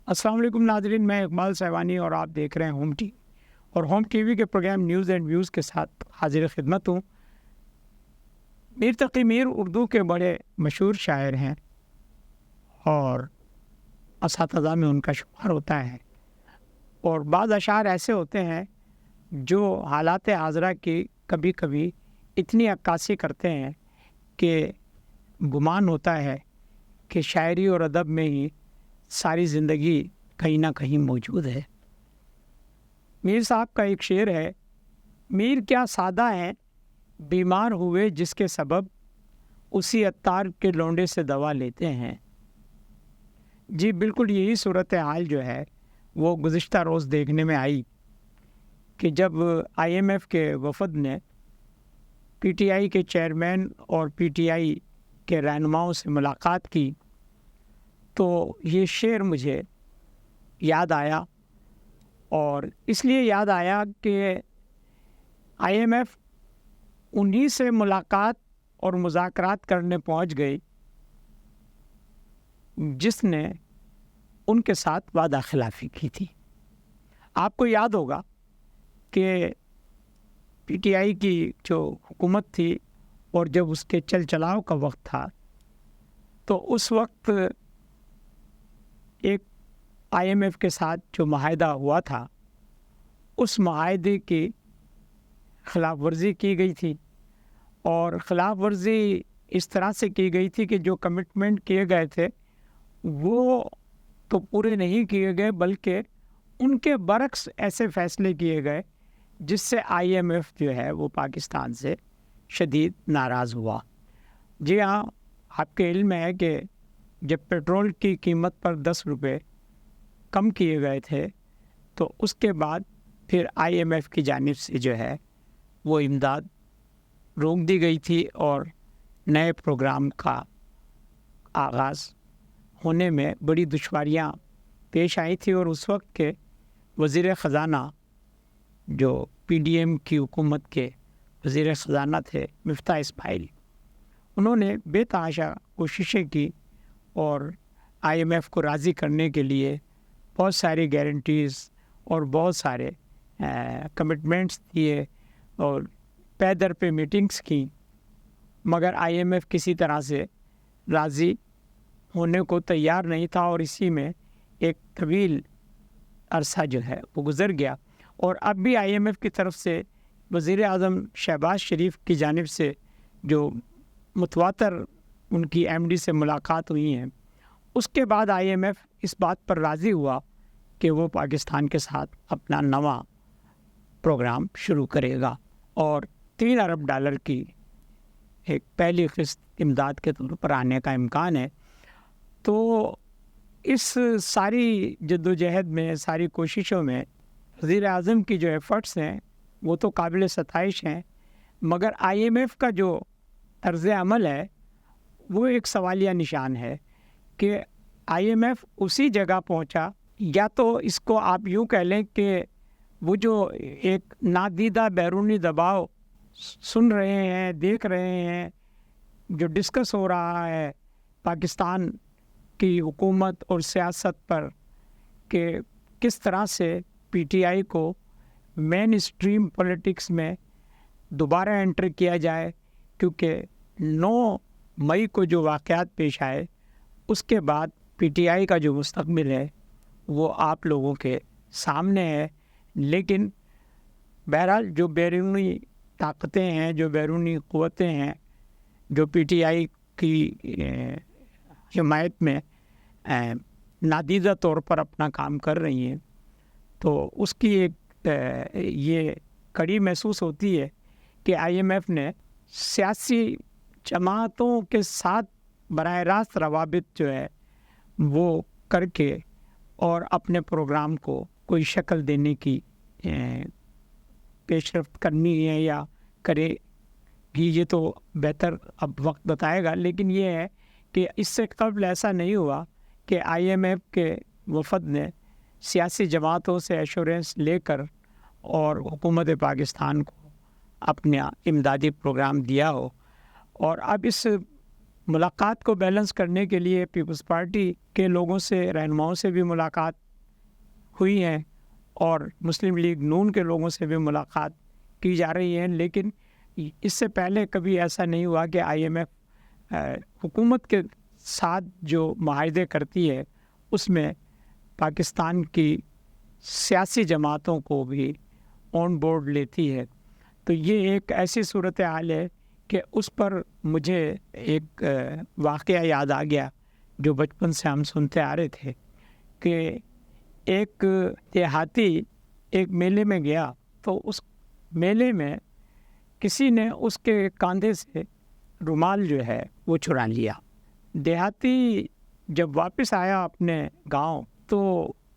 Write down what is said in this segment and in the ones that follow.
السلام علیکم ناظرین، میں اقبال سیوانی اور آپ دیکھ رہے ہیں ہوم ٹی اور ہوم ٹی وی کے پروگرام نیوز اینڈ ویوز کے ساتھ حاضر خدمت ہوں۔ میر تقی میر اردو کے بڑے مشہور شاعر ہیں اور اساتذہ میں ان کا شمار ہوتا ہے، اور بعض اشعار ایسے ہوتے ہیں جو حالات حاضرہ کی کبھی کبھی اتنی عکاسی کرتے ہیں کہ گمان ہوتا ہے کہ شاعری اور ادب میں ہی ساری زندگی کہیں نہ کہیں موجود ہے۔ میر صاحب کا ایک شعر ہے: میر کیا سادہ ہیں، بیمار ہوئے جس کے سبب اسی عطار کے لونڈے سے دوا لیتے ہیں۔ جی بالکل یہی صورتحال جو ہے وہ گزشتہ روز دیکھنے میں آئی کہ جب IMF کے وفد نے PTI کے چیئرمین اور PTI کے رہنماؤں سے ملاقات کی تو یہ شعر مجھے یاد آیا، اور اس لیے یاد آیا کہ IMF انہی سے ملاقات اور مذاکرات کرنے پہنچ گئی جس نے ان کے ساتھ وعدہ خلافی کی تھی۔ آپ کو یاد ہوگا کہ PTI کی جو حکومت تھی اور جب اس کے چل چلاؤ کا وقت تھا تو اس وقت ایک IMF کے ساتھ جو معاہدہ ہوا تھا اس معاہدے کی خلاف ورزی کی گئی تھی، اور خلاف ورزی اس طرح سے کی گئی تھی کہ جو کمٹمنٹ کیے گئے تھے وہ تو پورے نہیں کیے گئے، بلکہ ان کے برعکس ایسے فیصلے کیے گئے جس سے IMF جو ہے وہ پاکستان سے شدید ناراض ہوا۔ جی ہاں، آپ کے علم ہے کہ جب پیٹرول کی قیمت پر 10 روپے کم کیے گئے تھے تو اس کے بعد پھر IMF کی جانب سے جو ہے وہ امداد روک دی گئی تھی اور نئے پروگرام کا آغاز ہونے میں بڑی دشواریاں پیش آئی تھی، اور اس وقت کے وزیر خزانہ جو PDM کی حکومت کے وزیر خزانہ تھے مفتاح اسماعیل، انہوں نے بے تحاشا کوششیں کی اور IMF کو راضی کرنے کے لیے بہت ساری گارنٹیز اور بہت سارے کمٹمنٹس دیے اور پے در پہ میٹنگز کی، مگر IMF کسی طرح سے راضی ہونے کو تیار نہیں تھا، اور اسی میں ایک طویل عرصہ جو ہے وہ گزر گیا۔ اور اب بھی IMF کی طرف سے وزیر اعظم شہباز شریف کی جانب سے جو متواتر ان کی MD سے ملاقات ہوئی ہیں، اس کے بعد IMF اس بات پر راضی ہوا کہ وہ پاکستان کے ساتھ اپنا نواں پروگرام شروع کرے گا، اور $3 ارب کی ایک پہلی قسط امداد کے طور پر آنے کا امکان ہے۔ تو اس ساری جدوجہد میں، ساری کوششوں میں وزیر اعظم کی جو ایفرٹس ہیں وہ تو قابل ستائش ہیں، مگر IMF کا جو طرز عمل ہے وہ ایک سوالیہ نشان ہے کہ IMF اسی جگہ پہنچا، یا تو اس کو آپ یوں کہہ لیں کہ وہ جو ایک نادیدہ بیرونی دباؤ سن رہے ہیں، دیکھ رہے ہیں، جو ڈسکس ہو رہا ہے پاکستان کی حکومت اور سیاست پر کہ کس طرح سے PTI کو مین اسٹریم پولیٹکس میں دوبارہ انٹر کیا جائے، کیونکہ 9 مئی کو جو واقعات پیش آئے اس کے بعد PTI کا جو مستقبل ہے وہ آپ لوگوں کے سامنے ہے۔ لیکن بہرحال جو بیرونی طاقتیں ہیں، جو بیرونی قوتیں ہیں جو PTI کی حمایت میں نادیدہ طور پر اپنا کام کر رہی ہیں، تو اس کی ایک یہ کڑی محسوس ہوتی ہے کہ IMF نے سیاسی جماعتوں کے ساتھ براہ راست روابط جو ہے وہ کر کے اور اپنے پروگرام کو کوئی شکل دینے کی پیش رفت کرنی ہے یا کرے گی، یہ تو بہتر اب وقت بتائے گا۔ لیکن یہ ہے کہ اس سے قبل ایسا نہیں ہوا کہ IMF کے وفد نے سیاسی جماعتوں سے ایشورنس لے کر اور حکومت پاکستان کو اپنا امدادی پروگرام دیا ہو، اور اب اس ملاقات کو بیلنس کرنے کے لیے پیپلز پارٹی کے لوگوں سے، رہنماؤں سے بھی ملاقات ہوئی ہے اور مسلم لیگ نون کے لوگوں سے بھی ملاقات کی جا رہی ہے، لیکن اس سے پہلے کبھی ایسا نہیں ہوا کہ آئی ایم ایف حکومت کے ساتھ جو معاہدے کرتی ہے اس میں پاکستان کی سیاسی جماعتوں کو بھی آن بورڈ لیتی ہے۔ تو یہ ایک ایسی صورتحال ہے کہ اس پر مجھے ایک واقعہ یاد آ گیا جو بچپن سے ہم سنتے آ رہے تھے کہ ایک دیہاتی ایک میلے میں گیا تو اس میلے میں کسی نے اس کے کاندھے سے رومال جو ہے وہ چرا لیا۔ دیہاتی جب واپس آیا اپنے گاؤں تو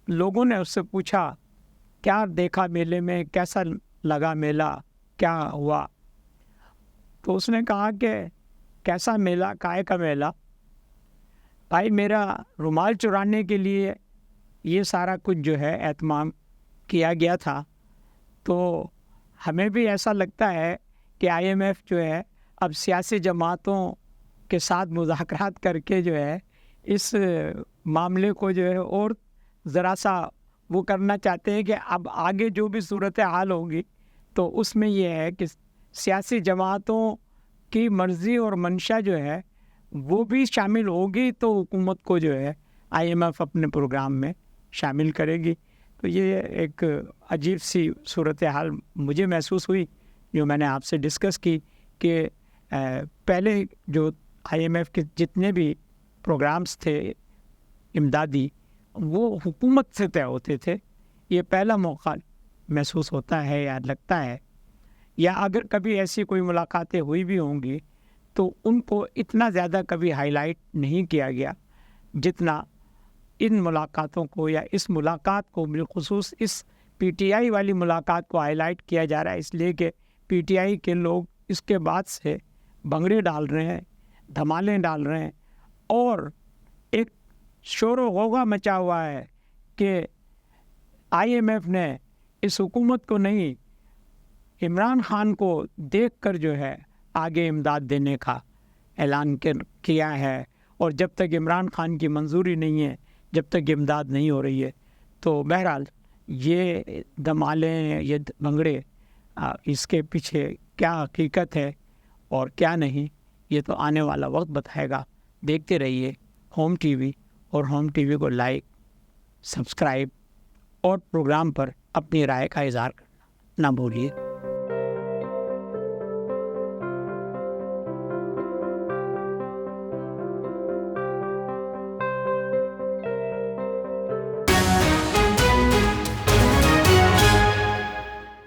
لوگوں نے اس سے پوچھا کیا دیکھا میلے میں، کیسا لگا میلہ، کیا ہوا؟ تو اس نے کہا کہ کیسا میلہ، کائے کا میلہ؟ بھائی میرا رومال چرانے کے لیے یہ سارا کچھ جو ہے اہتمام کیا گیا تھا، تو ہمیں بھی ایسا لگتا ہے کہ آئی ایم ایف جو ہے اب سیاسی جماعتوں کے ساتھ مذاکرات کر کے جو ہے اس معاملے کو جو ہے اور ذرا سا وہ کرنا چاہتے ہیں کہ اب آگے جو بھی صورتحال ہوگی تو اس میں یہ ہے کہ سیاسی جماعتوں کی مرضی اور منشا جو ہے وہ بھی شامل ہوگی تو حکومت کو جو ہے آئی ایم ایف اپنے پروگرام میں شامل کرے گی۔ تو یہ ایک عجیب سی صورتحال مجھے محسوس ہوئی جو میں نے آپ سے ڈسکس کی کہ پہلے جو آئی ایم ایف کے جتنے بھی پروگرامز تھے امدادی وہ حکومت سے طے ہوتے تھے۔ یہ پہلا موقع محسوس ہوتا ہے یا لگتا ہے، یا اگر کبھی ایسی کوئی ملاقاتیں ہوئی بھی ہوں گی تو ان کو اتنا زیادہ کبھی ہائی لائٹ نہیں کیا گیا جتنا ان ملاقاتوں کو یا اس ملاقات کو، بالخصوص اس پی ٹی آئی والی ملاقات کو ہائی لائٹ کیا جا رہا ہے، اس لیے کہ پی ٹی آئی کے لوگ اس کے بعد سے بھنگڑے ڈال رہے ہیں، دھمالے ڈال رہے ہیں اور ایک شور و غوغا مچا ہوا ہے کہ آئی ایم ایف نے اس حکومت کو نہیں، عمران خان کو دیکھ کر جو ہے آگے امداد دینے کا اعلان کیا ہے، اور جب تک عمران خان کی منظوری نہیں ہے، جب تک امداد نہیں ہو رہی ہے، تو بہرحال یہ دمالے، یہ بھنگڑے، اس کے پیچھے کیا حقیقت ہے اور کیا نہیں، یہ تو آنے والا وقت بتائے گا۔ دیکھتے رہیے ہوم ٹی وی، اور ہوم ٹی وی کو لائک، سبسکرائب اور پروگرام پر اپنی رائے کا اظہار کرنا نہ بھولیے۔